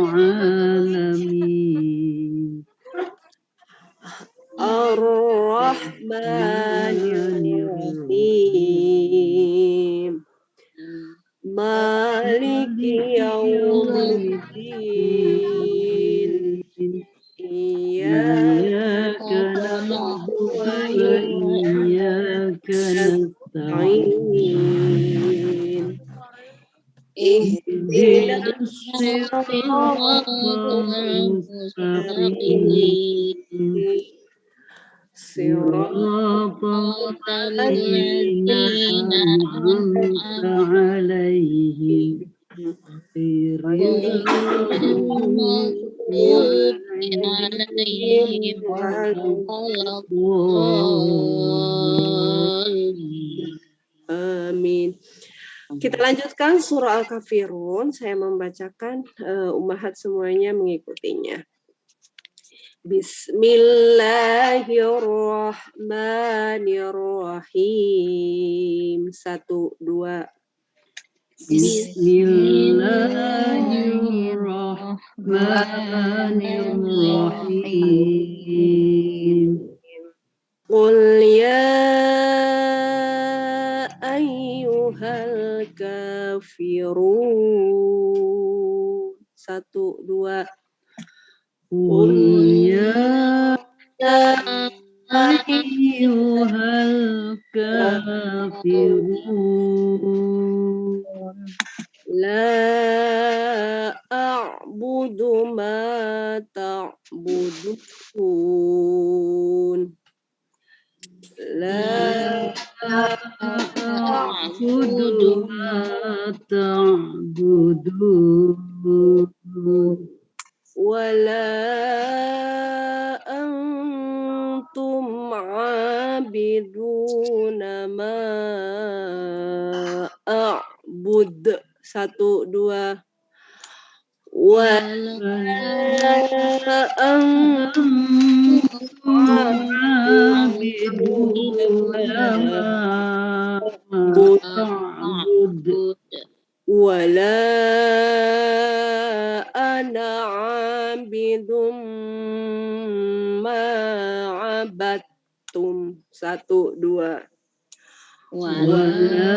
العالمين الرحمن الرحيم مالك يوم الدين إياك نعبد وإياك نستعين اهدنا الصراط المستقيم صراط الذين أنعمت عليهم غير المغضوب عليهم ولا الضالين. Amin. Kita lanjutkan surah Al-Kafirun. Saya membacakan, ummahat semuanya mengikutinya. Bismillahirrahmanirrahim. 1, 2. Bismillahirrahmanirrahim. Qul ya ayyuhal kafirun. 1, 2. Qul ya ayyuhal kafirun. La a'budu ma ta'budun. La a'budu ma ta'budun. Wala antum 'abiduna ma a'bud. 1, 2. Wala antum 'abiduna ma a'bud. Wala ana 'abidum ma 'abadtum. 1, 2. Wala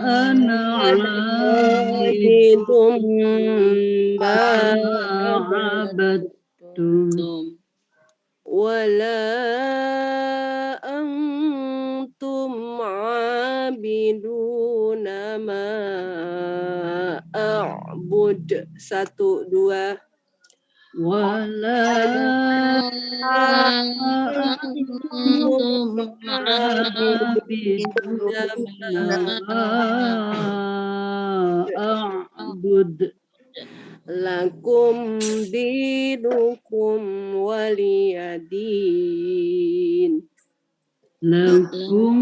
ana 'abidum ma 'abadtum. Wala antum 'abiduna ma a'bud. 1, 2. Wala antum 'abiduna ma a'bud. Lakum dinukum waliyadin. Lakum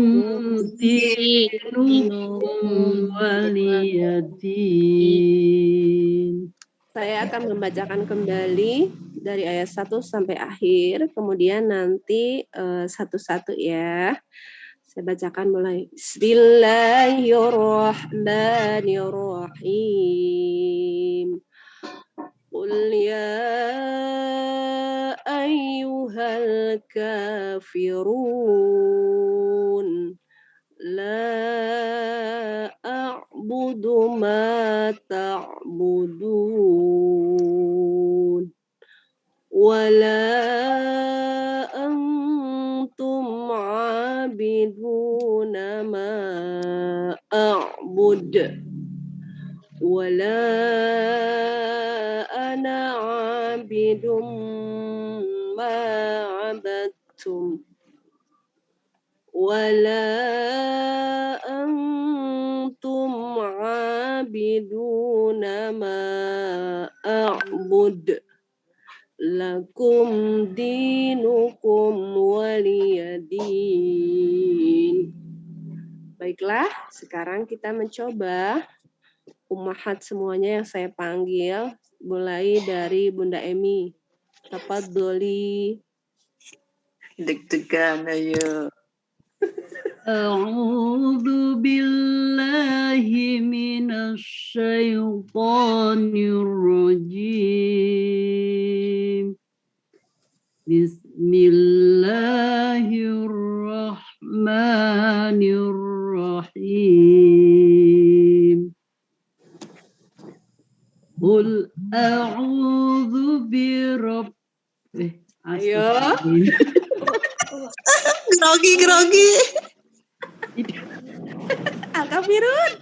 dinukum waliyadin. Saya akan membacakan kembali dari ayat 1 sampai akhir, kemudian nanti satu-satu ya. Saya bacakan mulai. Bismillahirrahmanirrahim. Qul ya ayyuhal kafirun. La a'budu ma ta'budun. Wala antum 'abiduna ma a'bud. Wala ana 'abidum ma 'abadtum. Wala antum 'abiduna ma a'bud. Lakum dinukum waliyadin. Baiklah, sekarang kita mencoba ummahat semuanya yang saya panggil, mulai dari Bunda Emi. Tafadholi. Deg-degan ayo. A'udzu billahi minasy syaithanir rajim. Bismillahirrahmanirrahim. Qul a'udzu birabbih. Ayo. Grogi. Al-Kafirun.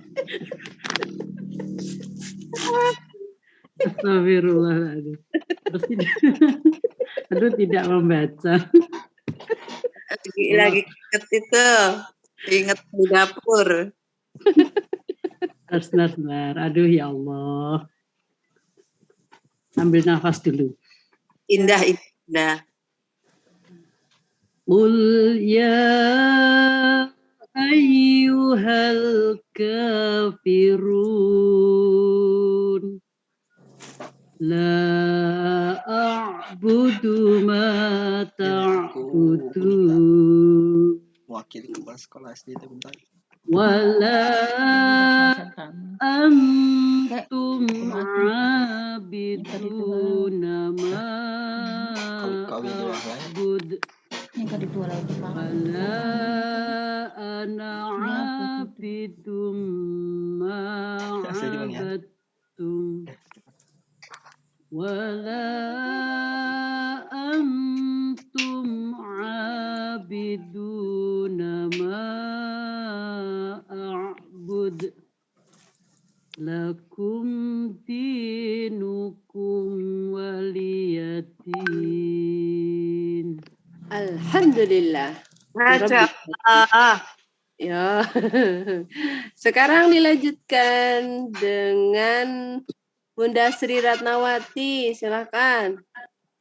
Astagfirullahaladzim. Terus tidak, aduh tidak membaca. Lagi inget itu. Inget di dapur. Sebentar. Aduh ya Allah. Ambil nafas dulu. Indah. Qul ya ayyuhal kafirun. La a'budu ma ta'budun. Wakil kepala sekolah SD itu bentar. Wala antum abiduna ma a'bud. Wala ana abidum ma abadtum. Wala antum abiduna ma a'bud. Lakum dinukum waliyadin. Alhamdulillah. Baca. Ya. Sekarang dilanjutkan dengan Bunda Sri Ratnawati, silakan.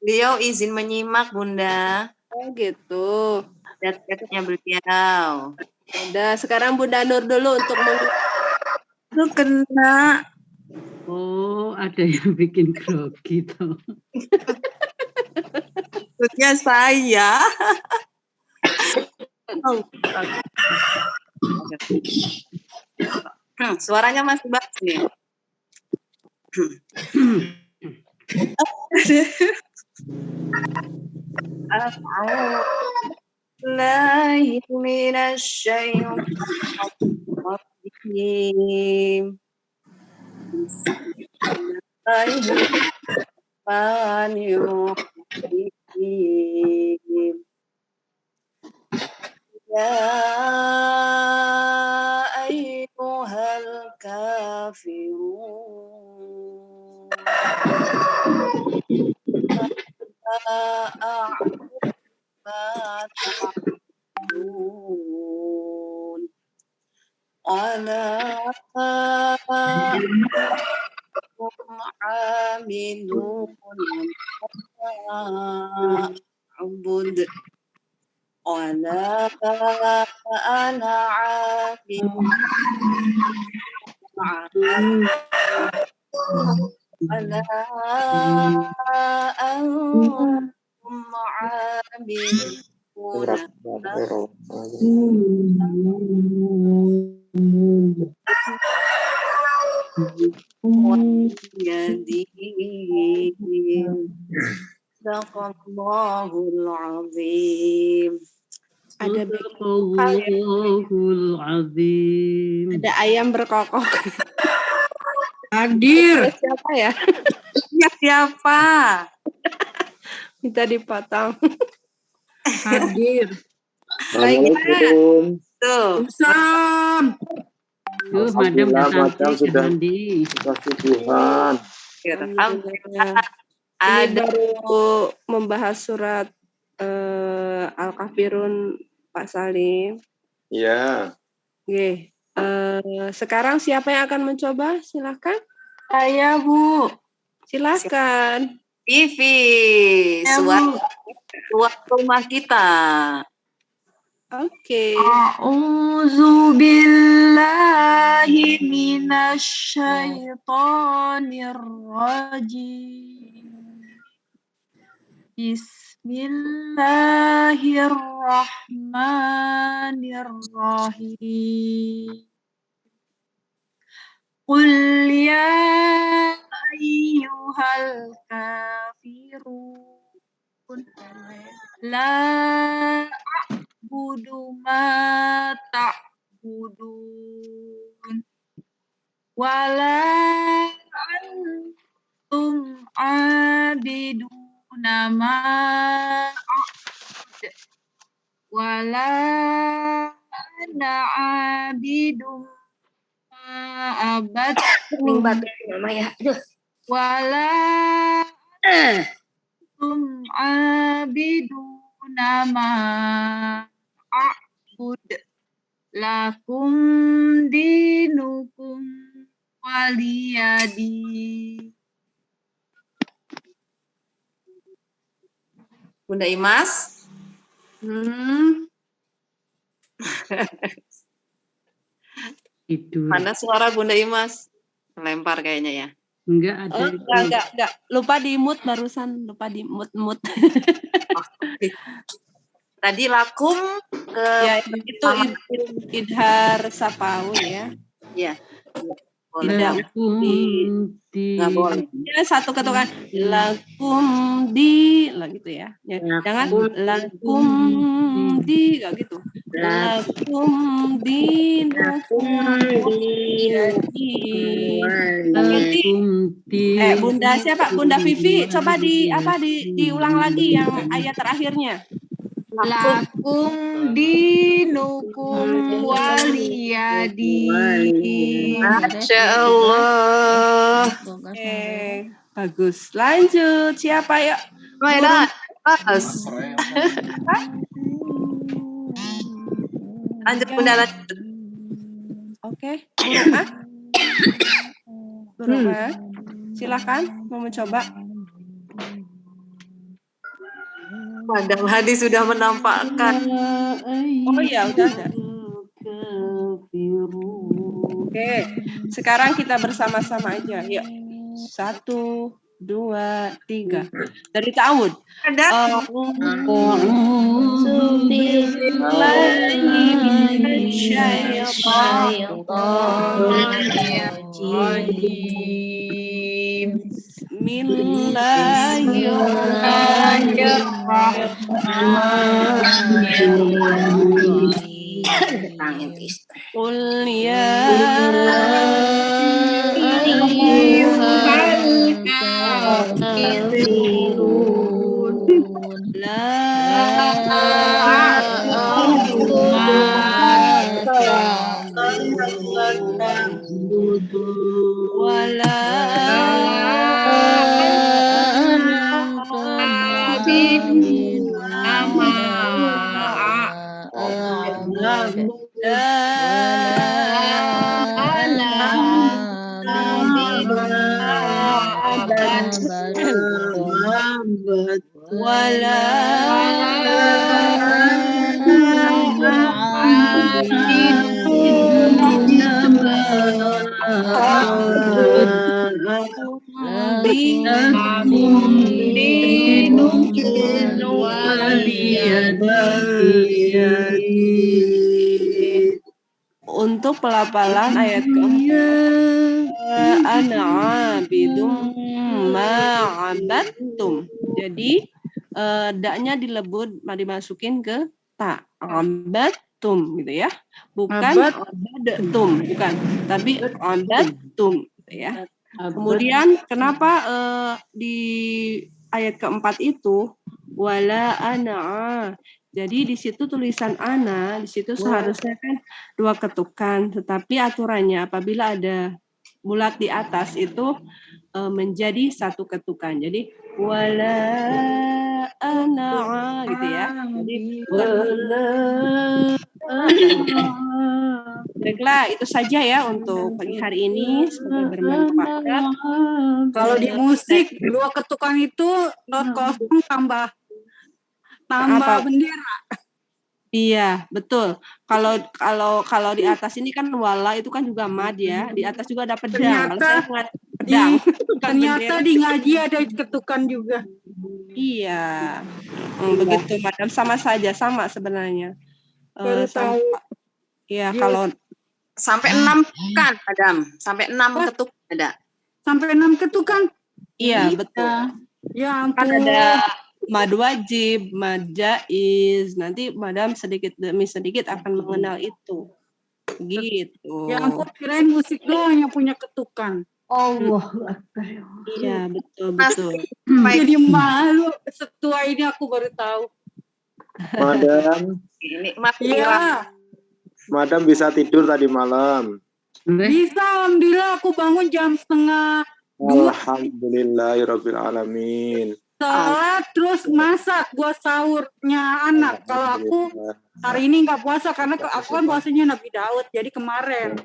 Beliau izin menyimak, Bunda. Oh gitu. Datanya beliau. Udah, sekarang Bunda Nur dulu untuk Itu kena. Oh, ada yang bikin grogi tuh. Maksudnya saya. Suaranya masih bagus nih. Bismillahirrahmanirrahim. Bismillahirrahmanirrahim. Ya ayyuhal kafirun. A'budu ma ta'budun. Ala amilun a'bud. Ala ana amilun. Ala antum amilun. Sadaqallahul azim. Sadaqallahul azim. Ada ayam berkokok. Hadir. Siapa ya? Ya, siapa? Minta dipotong. Hadir. Assalamualaikum. Tuh. Sam. Tuh, madam udah Madam cantik, sudah mandi. Tuhan. Alhamdulillah. Ini Ada baru membahas surat Al-Kafirun, Pak Salim. Iya. Oke. Sekarang siapa yang akan mencoba? Silakan. saya, Bu. Silakan. Vivi. Suara rumah kita. Oke. A'udzu billahi minasyaitonir rajim. Bismillahirrahmanirrahim. Qul ya ayyuhal kafirun la a'budu ma ta'budun wala antum abiduna ma a'bud wala ana abidum abad wala tum abiduna ma a'bud lakum dinukum waliyadi. Bunda Imas. Tidur. Mana suara Bunda Imas? Melempar kayaknya ya. Enggak ada. Oh, enggak. Lupa di mute barusan, lupa di mute. Tadi lakum ke Ya, itu idhar sapawi ya. ya. Tidak Nggak boleh. Ya, satu ketukan lakum di lah gitu ya. Jangan lakum di enggak gitu. Lakum dinukum waliyadi. Bunda siapa? Bunda Vivi, coba diulang lagi yang ayat terakhirnya. Lakum dinukum waliyadi. Masya Allah. Bagus. Lanjut. Siapa ya? Maida. Pas. Lanjut Bunda, lanjut. Oke. Guru A. Silakan mau mencoba. Madam Hadi sudah menampakkan. Oh iya, udah ada. Oke, sekarang kita bersama-sama aja. Yuk. 1, 2, 3. Dari ta'awud. Ada. Qul ya Untuk pelafalan ayat keempat, ana abidum ma'abattum. Jadi daknya dilebur, dimasukin ke ta, abattum gitu ya. Bukan abatum, bukan, tapi abattum gitu ya. Kemudian kenapa di ayat keempat itu wala ana? Jadi di situ tulisan ana, di situ seharusnya kan 2 ketukan, tetapi aturannya apabila ada bulat di atas itu menjadi 1 ketukan. Jadi wala ana gitu ya. Jadi baiklah, itu saja ya untuk pagi hari ini, semoga bermanfaat. Kalau di musik 2 ketukan itu not kosong tambah bendera. Iya, betul. Kalau di atas ini kan wala itu kan juga mad ya. Di atas juga ada pedang. Ternyata di ngaji ada ketukan juga. Iya. Begitu, Madam. Sama saja, sama sebenarnya. Baru Sama. tahu. Iya, Dia kalau Sampai 6 kan, Madam? Sampai 6 Wah. ketukan ada. Sampai 6 ketukan. iya, betul. Ya Kan ampun. ada mad wajib, mad jaiz. Nanti Madam sedikit demi sedikit akan mengenal itu. Gitu. Ya ampun, kirain musik doang yang punya ketukan. Allahu Akbar. Iya, betul. Jadi malu. Setua ini aku baru tahu. Madam, Ini Mas Iya. Madam bisa tidur tadi malam. Bisa, alhamdulillah aku bangun jam 1:30. Alhamdulillahirabbil alamin. Sholat terus masak buat sahurnya anak. Kalau aku hari ini nggak puasa karena aku kan puasanya Nabi Daud. Jadi kemarin.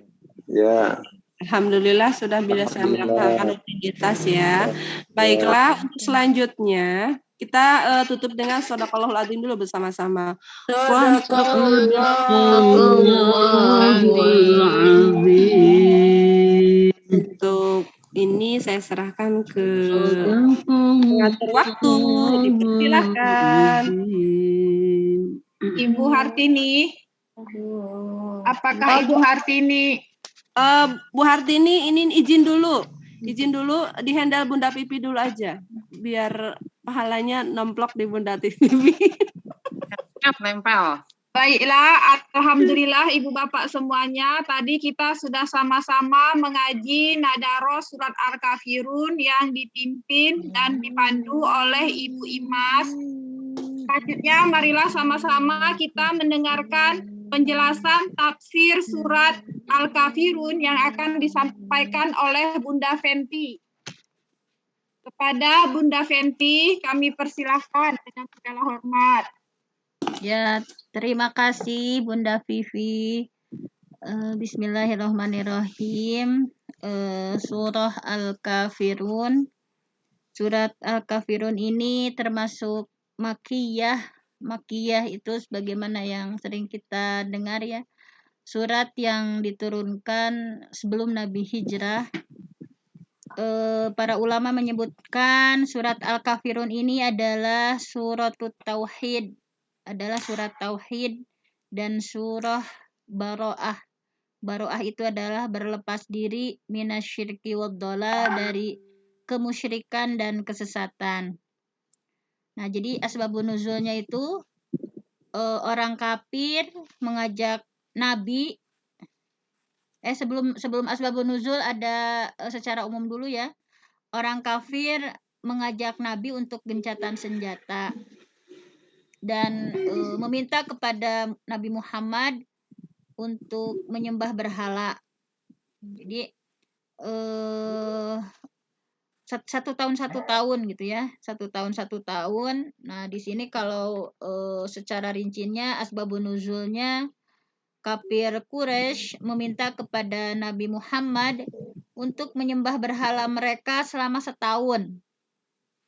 Ya. Alhamdulillah sudah bisa melaksanakan rutinitas ya. Baiklah, untuk selanjutnya kita tutup dengan Shadaqallahul Adzim dulu bersama-sama. Untuk ini saya serahkan ke pengatur waktu. Dipersilakan. Ibu Hartini. Apakah Ibu Hartini? Bu Hartini, ini izin dulu di handle Bunda Pipi dulu aja, biar pahalanya nemplok di Bunda Pipi. nempel. Baiklah, alhamdulillah Ibu Bapak semuanya. Tadi kita sudah sama-sama mengaji Nadaros surat Al-Kafirun yang dipimpin dan dipandu oleh Ibu Imas. Selanjutnya marilah sama-sama kita mendengarkan penjelasan tafsir surat Al-Kafirun yang akan disampaikan oleh Bunda Fenty. Kepada Bunda Fenty kami persilahkan dengan segala hormat. Ya, terima kasih Bunda Vivi. Bismillahirrahmanirrahim. Surah Al-Kafirun. Surat Al-Kafirun ini termasuk Makkiyah. Makkiyah itu sebagaimana yang sering kita dengar ya. Surat yang diturunkan sebelum Nabi Hijrah. Para ulama menyebutkan surat Al-Kafirun ini adalah suratut Tauhid. Adalah surat Tauhid dan surah Baro'ah. Baro'ah itu adalah berlepas diri minasyirki waddhalal, dari kemusyrikan dan kesesatan. Nah, jadi asbabun nuzulnya itu orang kafir mengajak Nabi. Sebelum asbabun nuzul ada secara umum dulu ya. Orang kafir mengajak Nabi untuk gencatan senjata dan meminta kepada Nabi Muhammad untuk menyembah berhala. Jadi 1 tahun 1 tahun gitu ya, 1 tahun 1 tahun. Nah di sini kalau secara rincinya asbabun nuzulnya kafir Quraisy meminta kepada Nabi Muhammad untuk menyembah berhala mereka selama 1 tahun.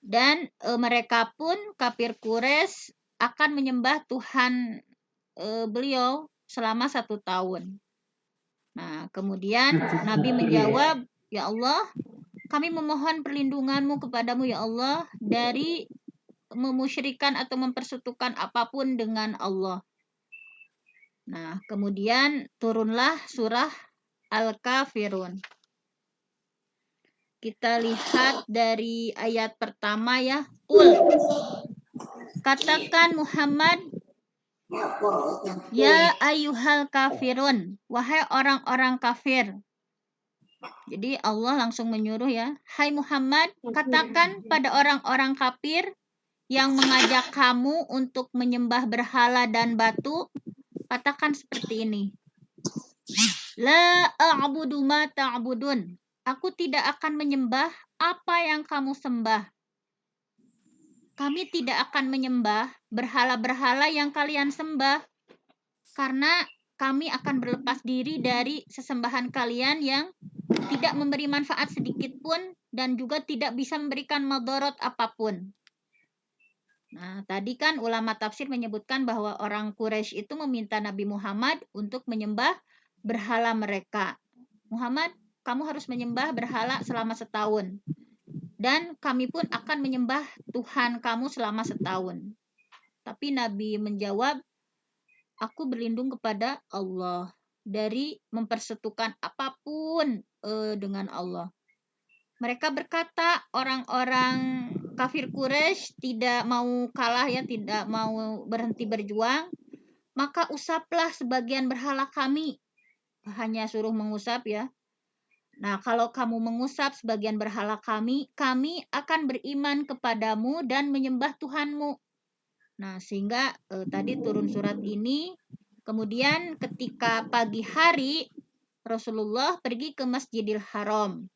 Dan mereka pun kafir Quraisy akan menyembah Tuhan beliau selama 1 tahun. Nah, kemudian Nabi menjawab, "Ya Allah, kami memohon perlindungan-Mu kepadamu ya Allah dari memusyrikan atau mempersekutukan apapun dengan Allah." Nah, kemudian turunlah surah Al-Kafirun. Kita lihat dari ayat pertama ya. Katakan Muhammad, ya ayyuhal kafirun, wahai orang-orang kafir. Jadi Allah langsung menyuruh ya, hai Muhammad, katakan pada orang-orang kafir yang mengajak kamu untuk menyembah berhala dan batu, katakan seperti ini. La a'budu ma ta'budun. Aku tidak akan menyembah apa yang kamu sembah. Kami tidak akan menyembah berhala-berhala yang kalian sembah, karena kami akan berlepas diri dari sesembahan kalian yang tidak memberi manfaat sedikit pun dan juga tidak bisa memberikan madarat apapun. Nah, tadi kan ulama tafsir menyebutkan bahwa orang Quraisy itu meminta Nabi Muhammad untuk menyembah berhala mereka. Muhammad, kamu harus menyembah berhala selama 1 tahun. dan kami pun akan menyembah Tuhan kamu selama setahun. Tapi Nabi menjawab, aku berlindung kepada Allah dari mempersekutukan apapun dengan Allah. Mereka berkata, orang-orang kafir Quraisy tidak mau kalah ya, tidak mau berhenti berjuang, maka usaplah sebagian berhala kami. Hanya suruh mengusap ya. Nah, kalau kamu mengusap sebagian berhala kami akan beriman kepadamu dan menyembah Tuhanmu. Nah, sehingga tadi turun surat ini. Kemudian ketika pagi hari, Rasulullah pergi ke Masjidil Haram.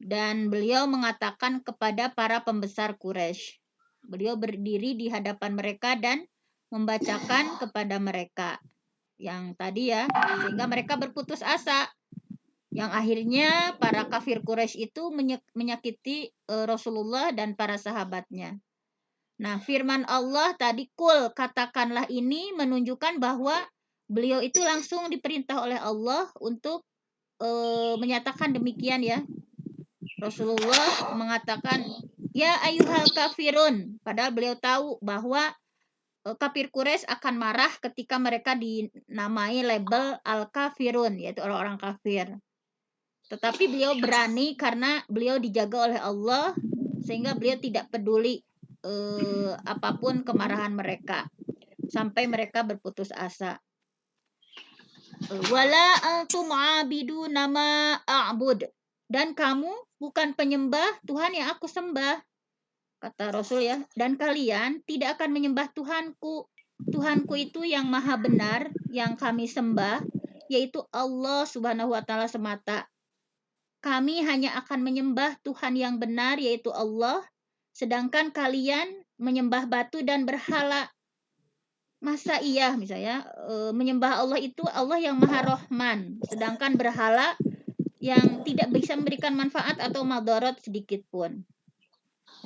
Dan beliau mengatakan kepada para pembesar Quraisy. Beliau berdiri di hadapan mereka dan membacakan kepada mereka. Yang tadi ya, sehingga mereka berputus asa. Yang akhirnya para kafir Quraisy itu menyakiti Rasulullah dan para sahabatnya. Nah, firman Allah tadi kul, katakanlah ini menunjukkan bahwa beliau itu langsung diperintah oleh Allah untuk menyatakan demikian ya. Rasulullah mengatakan, ya ayyuhal kafirun. Padahal beliau tahu bahwa kafir Quraisy akan marah ketika mereka dinamai label al-kafirun, yaitu orang-orang kafir. Tetapi beliau berani karena beliau dijaga oleh Allah, sehingga beliau tidak peduli apapun kemarahan mereka. Sampai mereka berputus asa. Wala antum abiduna ma a'bud. Dan kamu bukan penyembah Tuhan yang aku sembah. Kata Rasul ya. Dan kalian tidak akan menyembah Tuhanku. Tuhanku itu yang maha benar, yang kami sembah, yaitu Allah Subhanahu wa Ta'ala semata. Kami hanya akan menyembah Tuhan yang benar, yaitu Allah. Sedangkan kalian menyembah batu dan berhala. Masa iya misalnya menyembah Allah itu Allah yang maha Rahman. Sedangkan berhala yang tidak bisa memberikan manfaat atau madarat sedikit pun.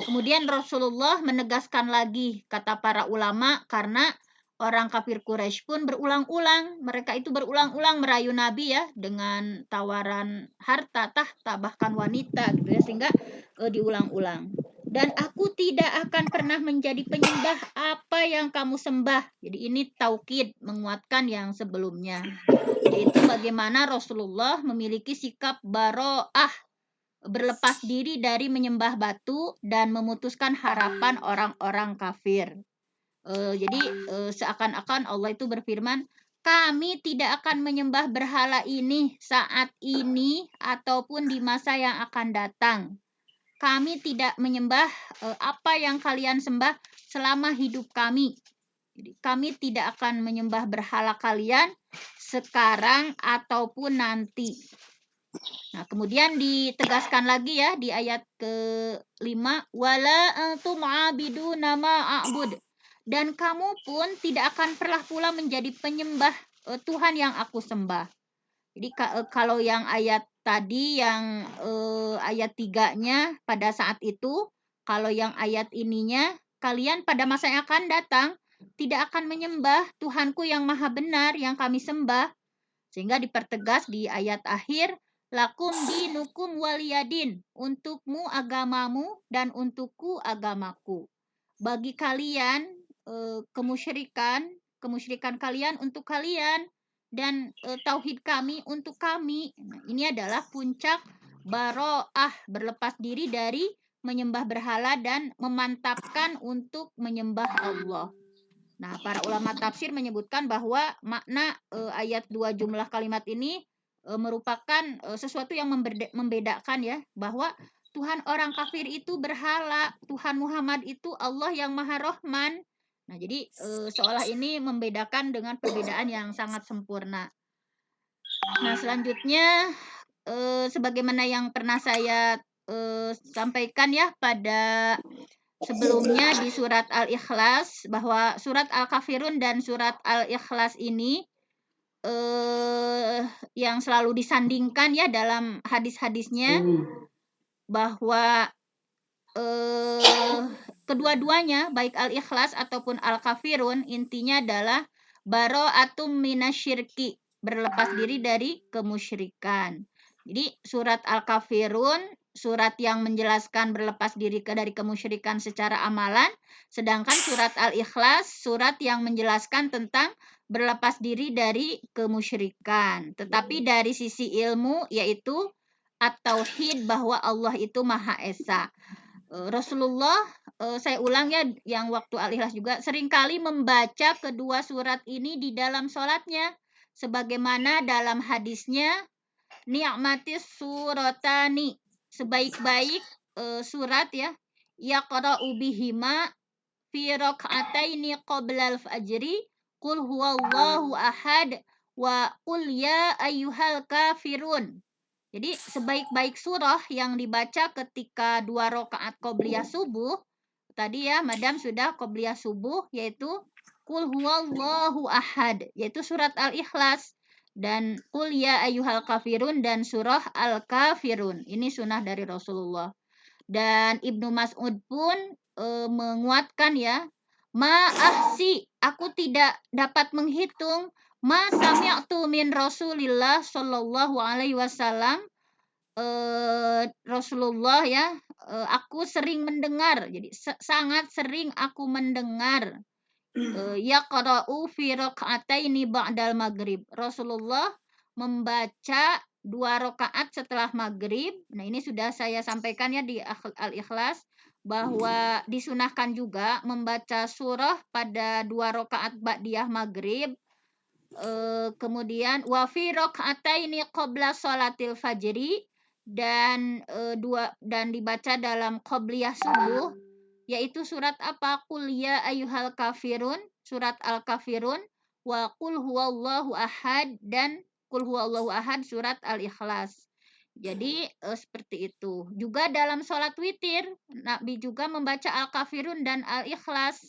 Kemudian Rasulullah menegaskan lagi, kata para ulama, karena orang kafir Quraisy pun berulang-ulang, mereka itu berulang-ulang merayu Nabi ya, dengan tawaran harta, tahta, bahkan wanita gitu ya, sehingga diulang-ulang. Dan aku tidak akan pernah menjadi penyembah apa yang kamu sembah. Jadi ini taukid, menguatkan yang sebelumnya. Yaitu bagaimana Rasulullah memiliki sikap baro'ah, berlepas diri dari menyembah batu dan memutuskan harapan orang-orang kafir. Jadi seakan-akan Allah itu berfirman, kami tidak akan menyembah berhala ini saat ini ataupun di masa yang akan datang. Kami tidak menyembah apa yang kalian sembah selama hidup kami. Jadi, kami tidak akan menyembah berhala kalian sekarang ataupun nanti. Nah, kemudian ditegaskan lagi ya di ayat ke-5, wala antum abiduna ma a'bud. Dan kamu pun tidak akan pula menjadi penyembah Tuhan yang aku sembah. Jadi kalau yang ayat tadi yang ayat 3-nya pada saat itu, kalau yang ayat ininya, kalian pada masa yang akan datang tidak akan menyembah Tuhanku yang maha benar yang kami sembah. Sehingga dipertegas di ayat akhir, lakum dinukum waliyadin, untukmu agamamu dan untukku agamaku. Bagi kalian kemusyrikan kalian untuk kalian, dan tauhid kami untuk kami. Nah, ini adalah puncak baro'ah, berlepas diri dari menyembah berhala dan memantapkan untuk menyembah Allah. Nah, para ulama tafsir menyebutkan bahwa makna ayat 2 jumlah kalimat ini merupakan sesuatu yang membedakan ya, bahwa Tuhan orang kafir itu berhala, Tuhan Muhammad itu Allah yang maha Rahman. Nah, jadi seolah ini membedakan dengan perbedaan yang sangat sempurna. Nah, selanjutnya sebagaimana yang pernah saya sampaikan ya pada sebelumnya di surat Al-Ikhlas, bahwa surat Al-Kafirun dan surat Al-Ikhlas ini yang selalu disandingkan ya dalam hadis-hadisnya, bahwa kedua-duanya baik Al-Ikhlas ataupun Al-Kafirun intinya adalah bara'atum minasyirki, berlepas diri dari kemusyrikan. Jadi surat Al-Kafirun surat yang menjelaskan berlepas diri dari kemusyrikan secara amalan, sedangkan surat Al-Ikhlas surat yang menjelaskan tentang berlepas diri dari kemusyrikan. Tetapi dari sisi ilmu yaitu at-tauhid bahwa Allah itu Maha Esa. Rasulullah, saya ulang ya yang waktu Al-Ikhlas juga, seringkali membaca kedua surat ini di dalam sholatnya. Sebagaimana dalam hadisnya, ni'matis suratani, sebaik-baik surat ya, yaqra'u bihima fi raka'ataini qoblal fajri, qul huwallahu ahad, wa qul ya ayyuhal kafirun. Jadi sebaik-baik surah yang dibaca ketika 2 rakaat qobliyah subuh, tadi ya Madam sudah qobliyah subuh, yaitu qul huwallahu ahad, yaitu surat Al-Ikhlas, dan qul ya ayyuhal kafirun dan surah Al-Kafirun. Ini sunnah dari Rasulullah. Dan Ibnu Mas'ud pun menguatkan ya, ma'ahsi, aku tidak dapat menghitung, ma sami'tu min Rasulillah sallallahu alaihi wasallam, Rasulullah ya, aku sering mendengar, jadi sangat sering aku mendengar yaqra'u fi raka'ataini ba'dal maghrib. Rasulullah membaca 2 rakaat setelah maghrib. Nah, ini sudah saya sampaikan ya di Al-Ikhlas, bahwa disunahkan juga membaca surah pada 2 rakaat ba'diyah maghrib. Kemudian wa fi raka'ataini qabla sholatil fajri, dan dibaca dalam qobliyah subuh, yaitu surat apa? Qul ya ayyuhal kafirun, surat Al-Kafirun, wa qul huwallahu ahad, dan qul huwallahu ahad surat Al-Ikhlas. Jadi seperti itu. Juga dalam sholat witir, Nabi juga membaca Al-Kafirun dan Al-Ikhlas.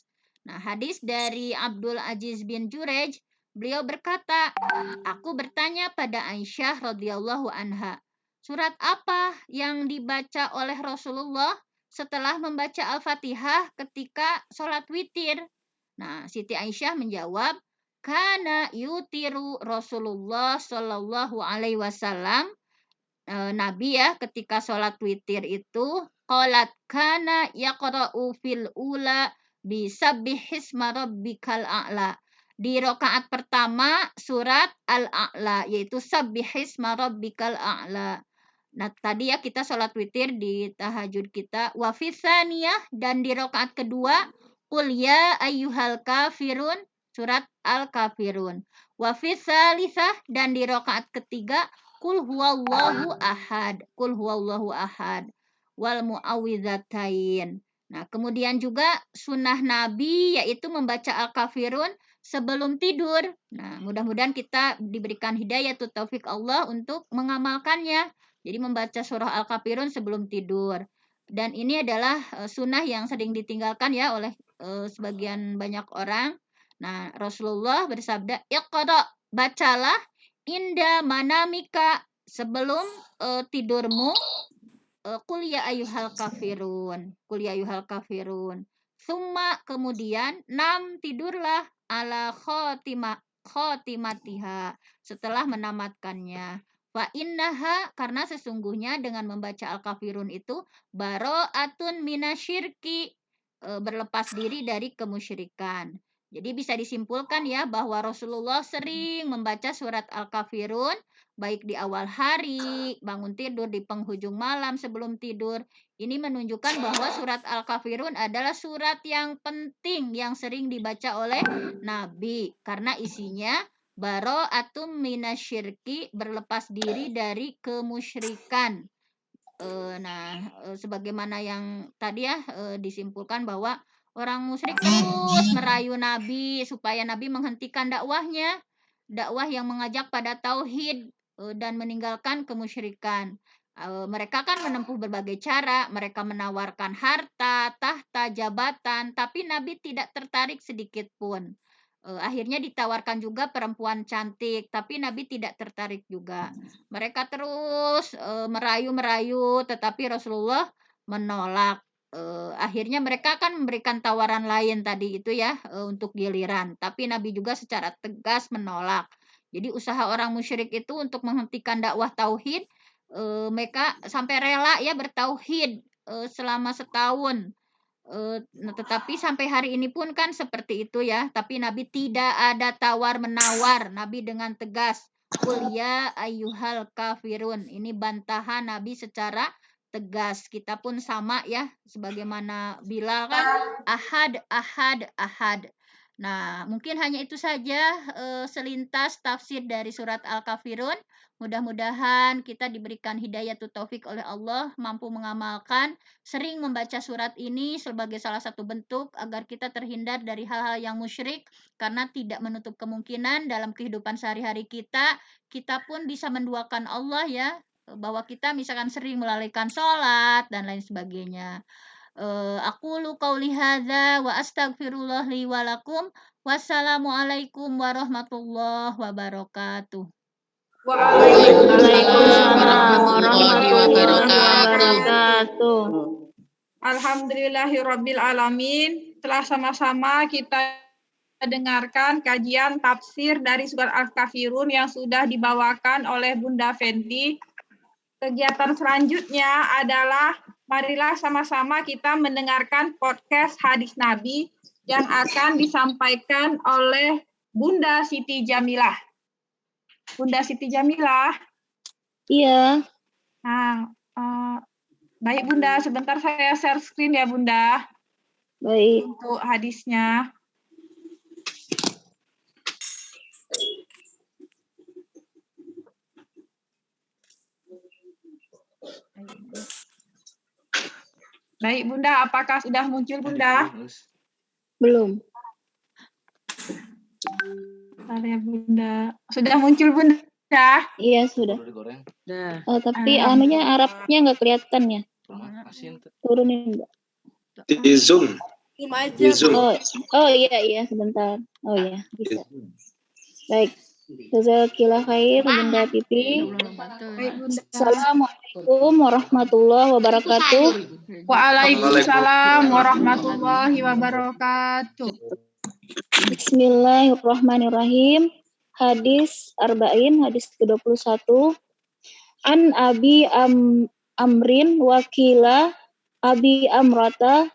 Nah, hadis dari Abdul Aziz bin Jurej, beliau berkata, aku bertanya pada Aisyah radhiyallahu anha, surat apa yang dibaca oleh Rasulullah setelah membaca Al-Fatihah ketika sholat witir? Nah, Siti Aisyah menjawab, kana yutiru Rasulullah sallallahu alaihi wasallam, Nabi ya ketika sholat witir itu, qalat kana yaqra'u fil ula bisabbihisma rabbikal a'la. Di rakaat pertama surat Al-A'la, yaitu sabbihisma rabbikal a'la. Nah, tadi ya kita sholat witir di tahajud kita, wa fi tsaniyah, dan di rakaat kedua qul ya ayyuhal kafirun surat Al-Kafirun. Wa fi tsalitsah, dan di rakaat ketiga qul huwallahu ahad, qul huwallahu ahad, wal muawwidzatain. Nah, kemudian juga sunnah Nabi yaitu membaca Al-Kafirun sebelum tidur. Nah, mudah-mudahan kita diberikan hidayah atau taufik Allah untuk mengamalkannya. Jadi membaca surah Al-Kafirun sebelum tidur. Dan ini adalah sunnah yang sering ditinggalkan ya oleh sebagian banyak orang. Nah, Rasulullah bersabda, iqra, bacalah inda manamika, sebelum tidurmu, qul ya ayyuhal kafirun, qul ya ayyuhal kafirun. Summa, kemudian nam, tidurlah ala khotimatiha, setelah menamatkannya. Fa innaha, karena sesungguhnya dengan membaca Al-Kafirun itu bara'atun minasyirki, berlepas diri dari kemusyrikan. Jadi bisa disimpulkan ya bahwa Rasulullah sering membaca surat Al-Kafirun baik di awal hari, bangun tidur, di penghujung malam sebelum tidur. Ini menunjukkan bahwa surat Al-Kafirun adalah surat yang penting yang sering dibaca oleh Nabi karena isinya bara'atum minasyirki, berlepas diri dari kemusyrikan. Sebagaimana yang tadi ya disimpulkan bahwa orang musyrik terus merayu Nabi supaya Nabi menghentikan dakwahnya, dakwah yang mengajak pada tauhid dan meninggalkan kemusyrikan. Mereka kan menempuh berbagai cara, mereka menawarkan harta, tahta, jabatan, tapi Nabi tidak tertarik sedikit pun. Akhirnya ditawarkan juga perempuan cantik, tapi Nabi tidak tertarik juga. Mereka terus merayu-merayu, tetapi Rasulullah menolak. Akhirnya mereka kan memberikan tawaran lain tadi itu ya, untuk giliran. Tapi Nabi juga secara tegas menolak. Jadi usaha orang musyrik itu untuk menghentikan dakwah tauhid mereka sampai rela ya bertauhid selama setahun. Nah, tetapi sampai hari ini pun kan seperti itu ya. Tapi Nabi tidak ada tawar-menawar. Nabi dengan tegas. Qul ya ayyuhal kafirun. Ini bantahan Nabi secara tegas. Kita pun sama ya. Sebagaimana Bilal kan. Ahad, ahad, ahad. Nah, mungkin hanya itu saja selintas tafsir dari surat Al-Kafirun. Mudah-mudahan kita diberikan hidayatut taufik oleh Allah, mampu mengamalkan, sering membaca surat ini sebagai salah satu bentuk agar kita terhindar dari hal-hal yang musyrik, karena tidak menutup kemungkinan dalam kehidupan sehari-hari kita pun bisa menduakan Allah ya, bahwa kita misalkan sering melalaikan sholat dan lain sebagainya. Aqulu qauli hadza wa astaghfirullah li wa lakum. Wassalamualaikum warahmatullahi wabarakatuh. Waalaikumsalam warahmatullahi wabarakatuh. Alhamdulillahirabbil alamin. Telah sama-sama kita dengarkan kajian tafsir dari surat Al-Kafirun yang sudah dibawakan oleh Bunda Fenty. Kegiatan selanjutnya adalah marilah sama-sama kita mendengarkan podcast hadis Nabi yang akan disampaikan oleh Bunda Siti Jamilah. Bunda Siti Jamilah. Iya. Nah, baik Bunda, sebentar saya share screen ya Bunda. Baik. Untuk hadisnya. Baik Bunda, apakah sudah muncul Bunda? Belum. Bentar ya Bunda. Sudah muncul Bunda? Iya sudah. Dah. Tapi anunya Arabnya nggak kelihatan ya. Turunin Mbak. Di Zoom. Di Zoom. Oh iya sebentar. Oh iya bisa. Baik. Jazakallah khair Bunda Pipi. Assalamualaikum warahmatullahi wabarakatuh. Waalaikumsalam warahmatullahi wabarakatuh. Bismillahirrahmanirrahim. Hadis Arba'in, hadis ke-21. An Abi Amrin wakila Abi Amrata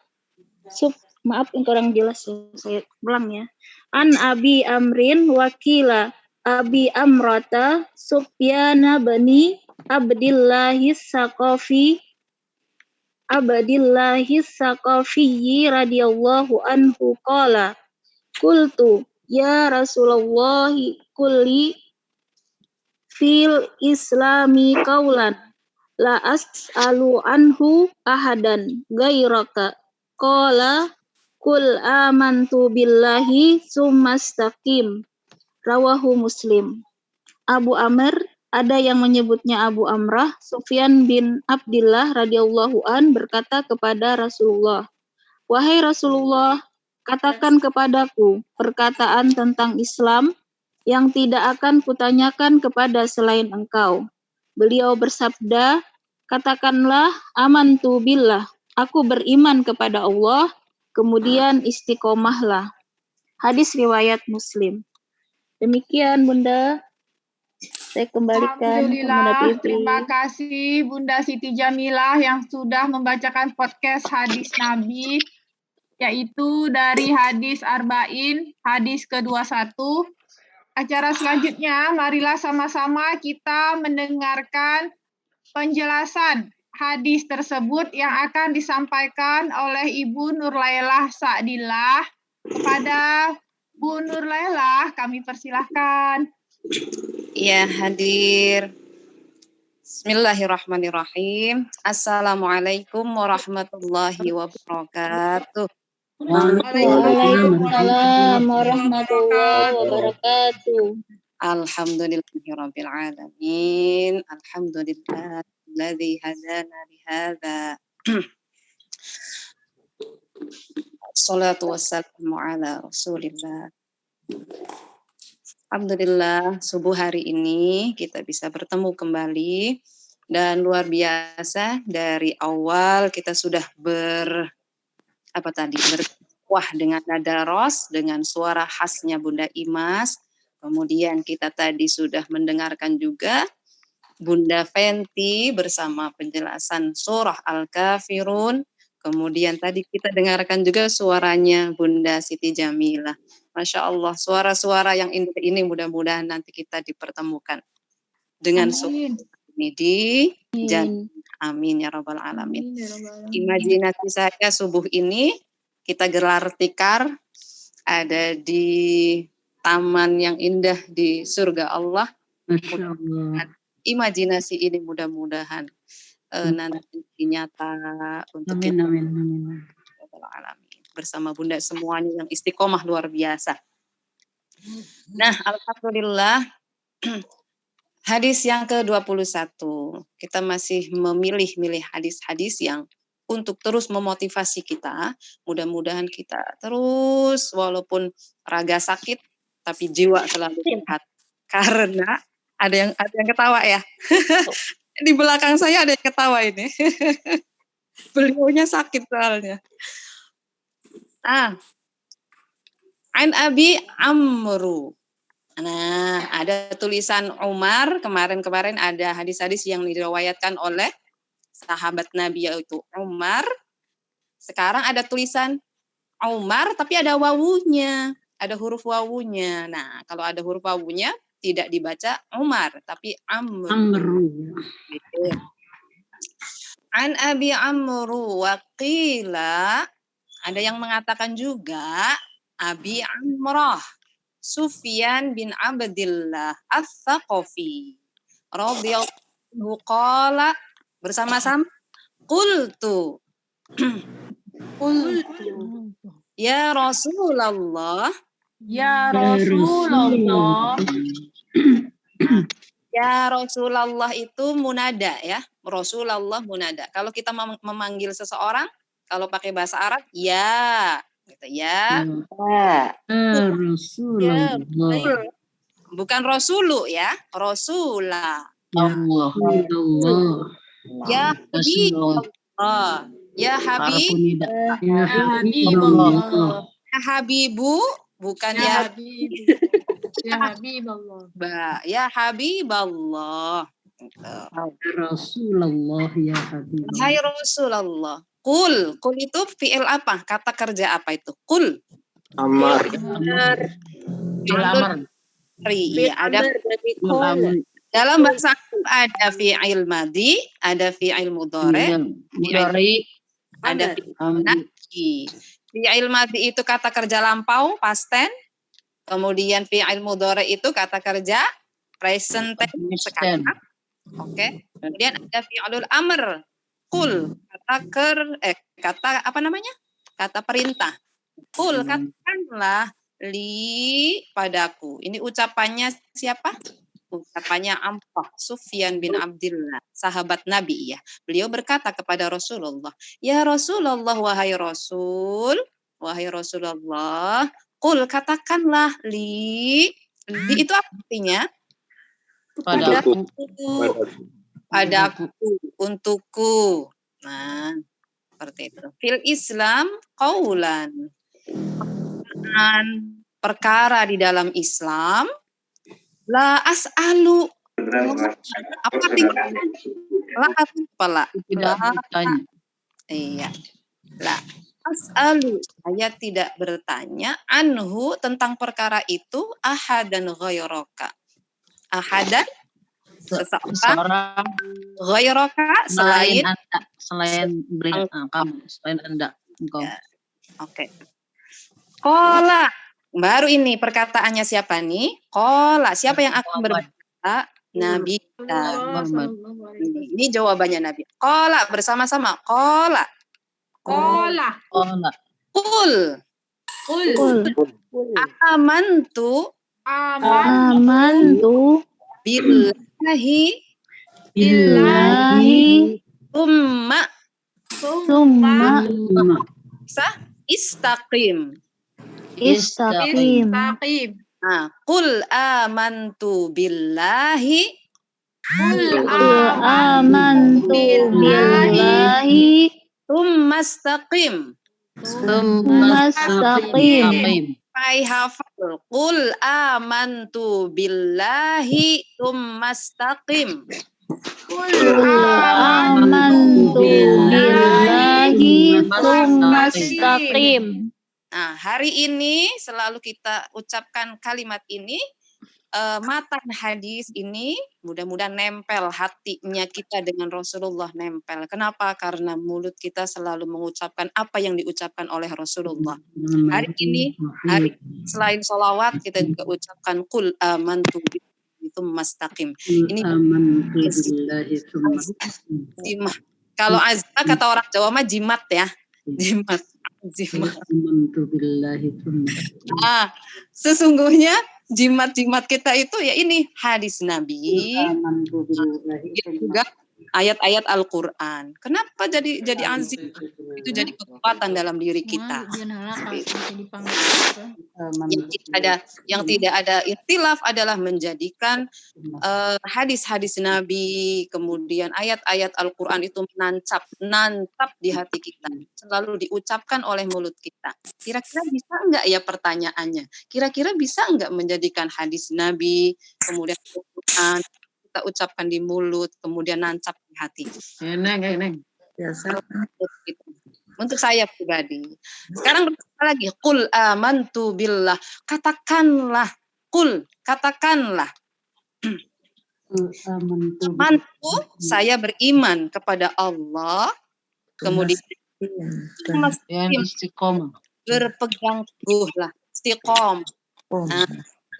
maaf ini kurang jelas ya, saya ulang ya. An Abi Amrin wakila Abi Amrata Sufyana bani Abdillahis Saqafi radhiyallahu anhu qala qultu ya Rasulullah kulli fil islami qaulan la as'alu anhu ahadan gairaka qala kul amantu billahi summastaqim. Rawahu Muslim. Abu Amr, ada yang menyebutnya Abu Amrah, Sufyan bin Abdillah radhiyallahu an berkata kepada Rasulullah, wahai Rasulullah, katakan kepadaku perkataan tentang Islam yang tidak akan kutanyakan kepada selain engkau. Beliau bersabda, katakanlah amantu billah, aku beriman kepada Allah, kemudian istiqomahlah. Hadis riwayat Muslim. Demikian Bunda, saya kembalikan ke Bunda Pipi. Terima kasih Bunda Siti Jamilah yang sudah membacakan podcast hadis Nabi, yaitu dari hadis Arba'in, hadis ke-21. Acara selanjutnya, marilah sama-sama kita mendengarkan penjelasan hadis tersebut yang akan disampaikan oleh Ibu Nurlailah Sa'dillah. Kepada Bu Nurlailah, kami persilahkan. Ya, hadir. Bismillahirrahmanirrahim. Assalamualaikum warahmatullahi wabarakatuh. Waalaikumsalam warahmatullahi wabarakatuh. Alhamdulillahirabbil alamin. Alhamdulillahilladzi hadana li hadza. Shalatu wassalamu ala Rasulillah. Alhamdulillah, subuh hari ini kita bisa bertemu kembali dan luar biasa dari awal kita sudah berdakwah dengan nada ros, dengan suara khasnya Bunda Imas. Kemudian kita tadi sudah mendengarkan juga Bunda Fenti bersama penjelasan surah Al-Kafirun. Kemudian tadi kita dengarkan juga suaranya Bunda Siti Jamilah. Masya Allah, suara-suara yang indah ini mudah-mudahan nanti kita dipertemukan dengan suara ini di jannah. Amin ya rabbal alamin. Imajinasi saya subuh ini kita gelar tikar ada di taman yang indah di surga Allah. Masya Allah. Imajinasi ini mudah-mudahan nanti nyata untuk Amin, kita. amin, amin. Bersama Bunda semuanya yang istiqomah luar biasa. Nah, alhamdulillah hadis yang ke-21. Kita masih memilih-milih hadis-hadis yang untuk terus memotivasi kita. Mudah-mudahan kita terus walaupun raga sakit tapi jiwa selalu sehat. Karena ada yang ketawa ya. Di belakang saya ada yang ketawa ini. Beliaunya sakit soalnya. An Abi Amru. Nah, ada tulisan Umar. Kemarin ada hadis-hadis yang diriwayatkan oleh sahabat Nabi yaitu Umar. Sekarang ada tulisan Umar tapi ada wawunya. Ada huruf wawunya. Nah, kalau ada huruf wawunya tidak dibaca Umar, tapi Amru. An Abi Amru wa qila, ada yang mengatakan juga Abi Amrah, Sufyan bin Abdillah Ats-Tsaqafi radhiyallahu qala, bersama-sama qultu ya Rasulullah. Ya Rasulullah. Ya Rasulullah itu munada ya. Rasulullah munada. Kalau kita memanggil seseorang, kalau pakai bahasa Arab, ya. Gitu ya. Rasulullah. Bukan Rasulu ya. Rasulah. Allah. Ya Habibullah. Ya Habib. Ya Habibullah. Ya Habibu. Bukan ya Habib. Ya Habibullah. Ya Habiballah. Rasulullah ya Habibullah. Hai Rasulullah. Kul itu fi'il apa? Kata kerja apa itu? Kul. Amar. Iya, ada dalam bahasa Arab ada fi'il madhi, ada fi'il mudhari, ada fi'il nafi. Fi'il madhi itu kata kerja lampau, past tense. Kemudian fi'il mudhari itu kata kerja present tense sekarang. Oke. Kemudian ada fi'ilul amr. Kul, kata apa namanya? Kata perintah. Kul, katakanlah li padaku. Ini ucapannya siapa? Ucapannya Amrah, Sufyan bin Abdillah, sahabat Nabi ya. Beliau berkata kepada Rasulullah, ya Rasulullah, wahai Rasulullah, kul katakanlah li itu apa artinya? Padaku, untukku. Nah, seperti itu. Fil Islam qaulan. Perkara di dalam Islam, la as'alu. Apa artinya? La apa? Tidak bertanya. Iya. La as'alu. Saya tidak bertanya anhu tentang perkara itu ahadan ghairaka. Ahadan seseorang ghairaka selain kamu, selain Anda. Engkau. Ya. Oke. Qala, baru ini perkataannya siapa nih? Qala, siapa yang akan berkata? Nabi Muhammad. Ini jawabannya Nabi. Qala, bersama-sama. Qala. Qul. Amantu billahi Summa istaqim. Nah, qul amantu billahi Summa istaqim. Hai hafal. Qul amantu billahi Summa istaqim. Amantu billahi tsumastaqim. Nah, hari ini selalu kita ucapkan kalimat ini, matan hadis ini mudah-mudahan nempel hatinya kita dengan Rasulullah, nempel. Kenapa? Karena mulut kita selalu mengucapkan apa yang diucapkan oleh Rasulullah. Hari ini, hari selain sholawat, kita juga ucapkan kul amantu itu mustaqim. Ini azimah. Kalau azimah kata orang Jawa mah jimat ya. Jimat. Nah, sesungguhnya jimat-jimat kita itu ya ini hadis Nabi, juga ayat-ayat Al-Quran. Kenapa jadi azim? Itu jadi kekuatan dalam diri kita. Yang tidak ada ikhtilaf adalah menjadikan hadis-hadis Nabi, kemudian ayat-ayat Al-Quran itu nancap di hati kita, selalu diucapkan oleh mulut kita. Kira-kira bisa enggak ya pertanyaannya? Kira-kira bisa enggak menjadikan hadis Nabi, kemudian Al-Quran kita ucapkan di mulut, kemudian nancap di hati? Untuk saya pribadi. Sekarang berkata lagi, qul amantu billah. Katakanlah, qul, katakanlah. Amantu, saya beriman kepada Allah. Kemudian berpegang teguhlah, istiqomah.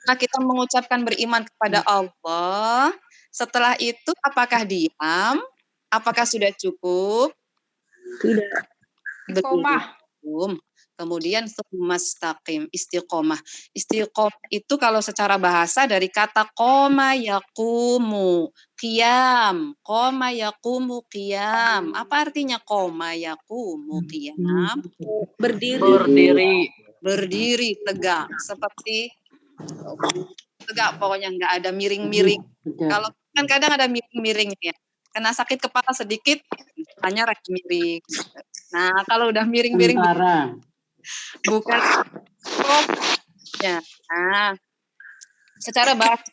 Nah, kita mengucapkan beriman kepada Allah. Setelah itu apakah diam? Apakah sudah cukup? Tidak. Istiqomah. Kemudian mustaqim, istiqomah. Istiqomah itu kalau secara bahasa dari kata qoma yaqumu, qiyam. Qoma yaqumu qiyam. Apa artinya qoma yaqumu qiyam? Berdiri tegak, seperti tegak, pokoknya nggak ada miring-miring. Kalau kan kadang ada miring-miringnya. Kena sakit kepala sedikit, hanya rada miring. Nah, kalau udah miring-miring bukan ya. Nah, secara bahasa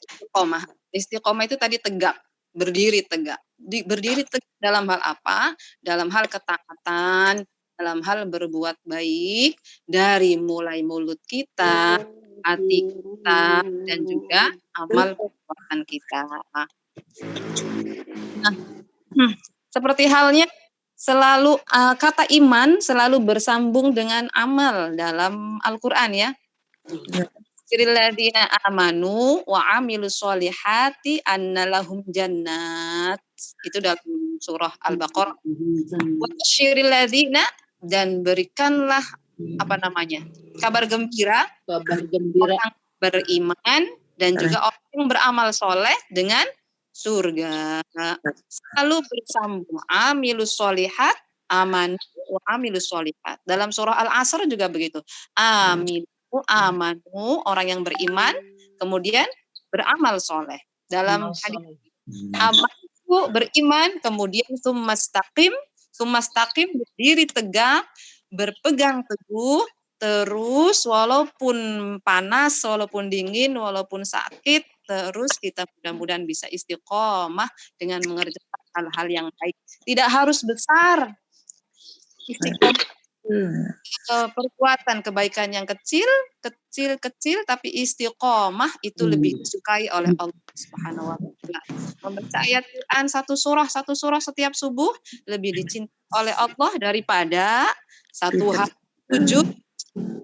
istiqomah itu tadi tegak, berdiri tegak. Berdiri tegak dalam hal apa? Dalam hal ketaatan, dalam hal berbuat baik, dari mulai mulut kita, hati kita, dan juga amal perbuatan kita. Nah, seperti halnya selalu kata iman selalu bersambung dengan amal dalam Al-Quran ya. Lilladzina amanu wa amilus solihati annalahum jannat. Itu dalam surah Al-Baqarah. Wa basyiril ladzina, dan berikanlah kabar gembira orang beriman dan juga orang yang beramal soleh dengan surga. Selalu bersambung amilus solihat, aman wa amilus solihat. Dalam surah Al-Asr juga begitu. Amanu, orang yang beriman, kemudian beramal soleh. Dalam hadis amanu, beriman, kemudian sumastaqim, berdiri tegak, berpegang teguh, terus walaupun panas, walaupun dingin, walaupun sakit, terus kita mudah-mudahan bisa istiqomah dengan mengerjakan hal-hal yang baik. Tidak harus besar. Istiqomah perbuatan kebaikan yang kecil, tapi istiqomah itu lebih disukai oleh Allah Subhanahu wa taala. Membaca ayat Quran satu surah setiap subuh lebih dicintai oleh Allah daripada satu hari 7,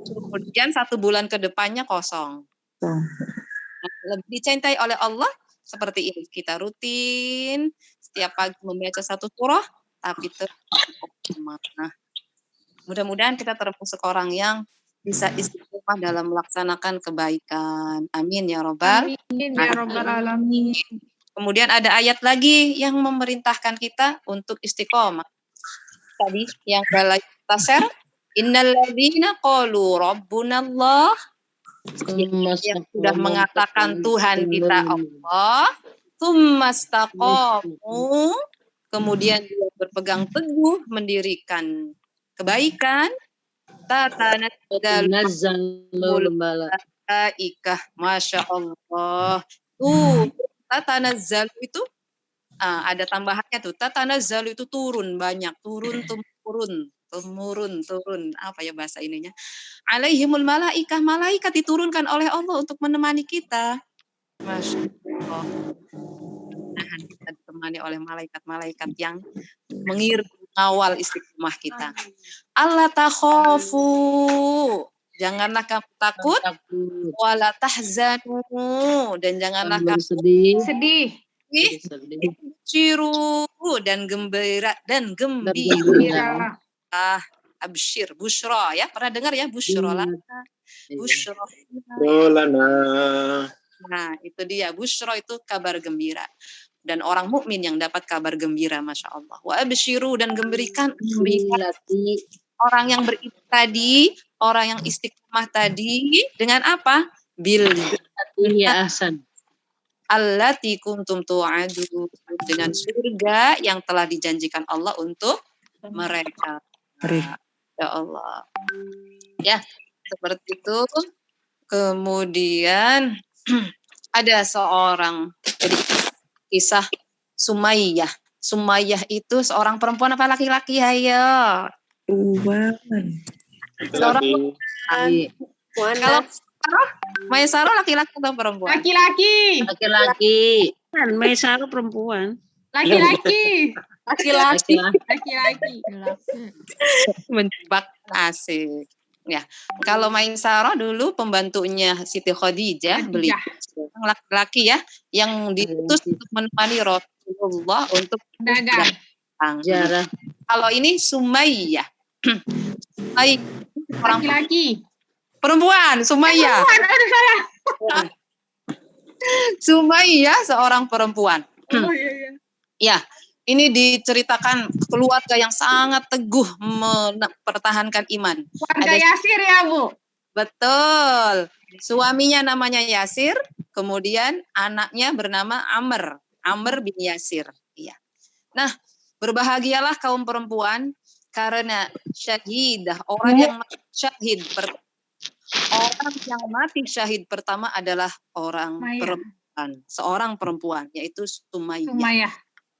kemudian 1 bulan ke depannya kosong. Lebih dicintai oleh Allah seperti ini. Kita rutin setiap pagi membaca 1 surah, tapi nah, mudah-mudahan kita termasuk orang yang bisa istiqomah dalam melaksanakan kebaikan. Amin ya robbal alamin. Kemudian ada ayat lagi yang memerintahkan kita untuk istiqomah. Tadi yang balai tasar, innalladzina qalu rabbunallah, yang sudah mengatakan Tuhan kita Allah, tsumastaqamu, kemudian dia berpegang teguh mendirikan kebaikan, tatanazzalul malaikah, masya Allah. Tatanazzalu itu ada tambahannya tuh. Tatanazzalu itu turun banyak, turun. Apa ya bahasa ininya? Alaihimul malaikah, malaikat diturunkan oleh Allah untuk menemani kita. Masya Allah. Nah, kita ditemani oleh malaikat-malaikat yang mengiring awal istiqomah kita. Allah takhafu, janganlah kamu takut, wala tahzanu, dan janganlah kamu sedih. Ciru dan gembira absyir, busyra ya, pernah dengar ya busyra lah. Busyra. Lana. Nah, itu dia, busyra itu kabar gembira. Dan orang mukmin yang dapat kabar gembira, masya Allah. Wa absyiru, dan gembirikan orang yang beriman tadi, orang yang istiqomah tadi dengan apa? Bil Ahsan. allati kuntum tu'adu, dengan surga yang telah dijanjikan Allah untuk mereka. Ya Allah. Ya, seperti itu. Kemudian ada seorang, jadi kisah Sumayyah. Sumayyah itu seorang perempuan apa laki-laki? Ayo. Seorang perempuan. Kalau Maisaro laki-laki atau perempuan? Laki-laki. Kan Maisaro perempuan. Laki-laki. Menjebak, asik. Ya, kalau Maisaro dulu pembantunya Siti Khadijah, beliau laki-laki ya, yang diutus untuk menemani Rasulullah untuk dagang. Kalau ini Sumayyah. Orang laki-laki. Perempuan, Sumayyah. Sumayyah seorang perempuan. Ya, ini diceritakan keluarga yang sangat teguh mempertahankan iman. Keluarga Yasir ya, Bu? Betul. Suaminya namanya Yasir, kemudian anaknya bernama Amr bin Yasir. Iya. Nah, berbahagialah kaum perempuan karena syahidah, orang yang syahid syahid pertama adalah seorang perempuan, yaitu Sumayyah.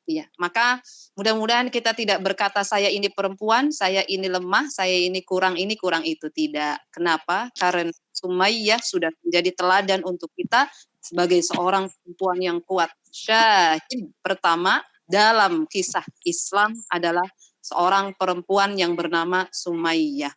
Iya, maka mudah-mudahan kita tidak berkata saya ini perempuan, saya ini lemah, saya ini kurang itu, tidak. Kenapa? Karena Sumayyah sudah menjadi teladan untuk kita sebagai seorang perempuan yang kuat. Syahid pertama dalam kisah Islam adalah seorang perempuan yang bernama Sumayyah.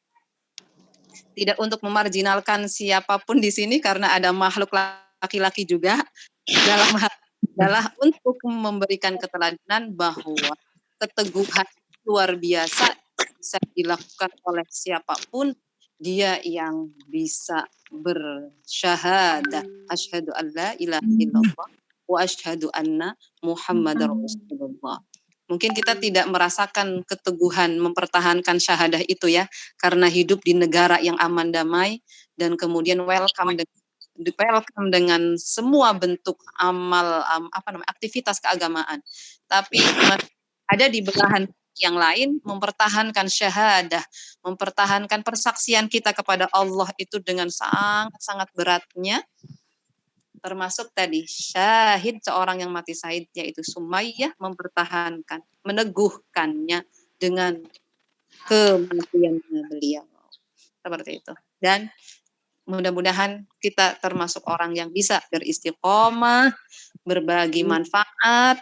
Tidak untuk memarginalkan siapapun di sini karena ada makhluk laki-laki juga dalam hal adalah untuk memberikan keteladanan bahwa keteguhan luar biasa bisa dilakukan oleh siapapun, dia yang bisa bersyahadah asyhadu alla ilaha illallah wa asyhadu anna muhammadar rasulullah. Mungkin kita tidak merasakan keteguhan mempertahankan syahadah itu ya, karena hidup di negara yang aman damai dan kemudian welcome dengan semua bentuk aktivitas keagamaan. Tapi ada di belahan yang lain mempertahankan syahadah, mempertahankan persaksian kita kepada Allah itu dengan sangat-sangat beratnya. Termasuk tadi syahid, seorang yang mati syahid yaitu Sumayyah, mempertahankan, meneguhkannya dengan kematiannya beliau. Seperti itu. Dan mudah-mudahan kita termasuk orang yang bisa beristiqomah, berbagi manfaat.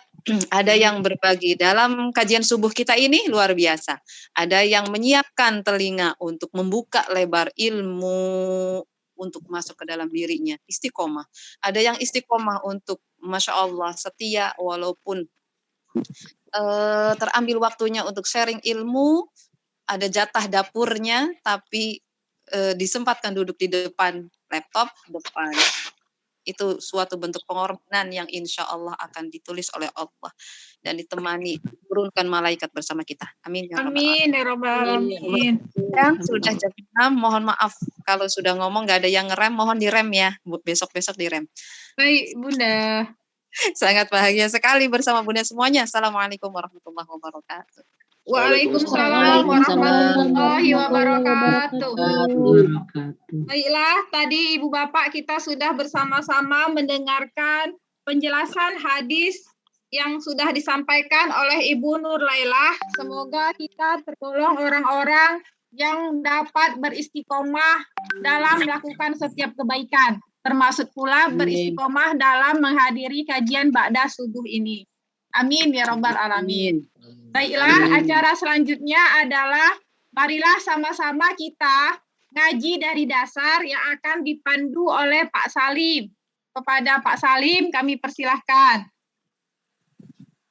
Ada yang berbagi dalam kajian subuh kita ini luar biasa. Ada yang menyiapkan telinga untuk membuka lebar ilmu untuk masuk ke dalam dirinya, istiqomah. Ada yang istiqomah untuk, Masya Allah, setia walaupun terambil waktunya untuk sharing ilmu, ada jatah dapurnya, tapi disempatkan duduk di depan laptop, itu suatu bentuk pengorbanan yang insya Allah akan ditulis oleh Allah dan ditemani, turunkan malaikat bersama kita. Amin ya rabbal alamin. Yang sudah jam 6, mohon maaf kalau sudah ngomong nggak ada yang ngerem, mohon direm ya, besok-besok direm. Baik, Bunda. Sangat bahagia sekali bersama Bunda semuanya. Assalamualaikum warahmatullahi wabarakatuh. Waalaikumsalam warahmatullahi wabarakatuh. Baiklah, tadi Ibu Bapak kita sudah bersama-sama mendengarkan penjelasan hadis yang sudah disampaikan oleh Ibu Nur Lailah. Semoga kita tergolong orang-orang yang dapat beristiqomah dalam melakukan setiap kebaikan, termasuk pula beristiqomah dalam menghadiri kajian Ba'da Subuh ini. Amin ya Rabbal Alamin. Baiklah, acara selanjutnya adalah marilah sama-sama kita ngaji dari dasar yang akan dipandu oleh Pak Salim. Kepada Pak Salim kami persilahkan.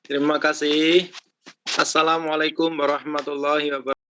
Terima kasih. Assalamualaikum warahmatullahi wabarakatuh.